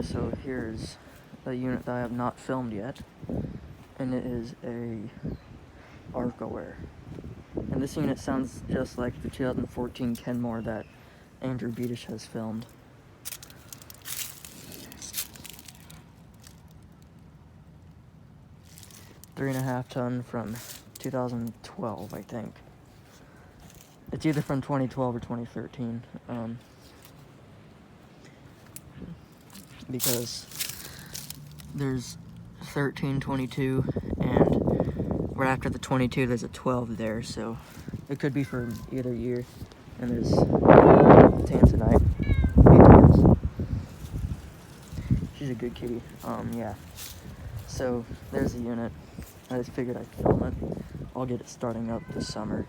So here's a unit that I have not filmed yet, and it is a arcoaire. And this unit sounds just like the 2014 Kenmore that Andrew Beedish has filmed. $3.5 ton from 2012, I think. It's either from 2012 or 2013. Because there's 13, 22, and right after the 22 there's a 12 there, so it could be for either year. And there's Tanzanite, 8 tons. She's a good kitty. Yeah. So there's the unit. I just figured I'd film it. I'll get it starting up this summer.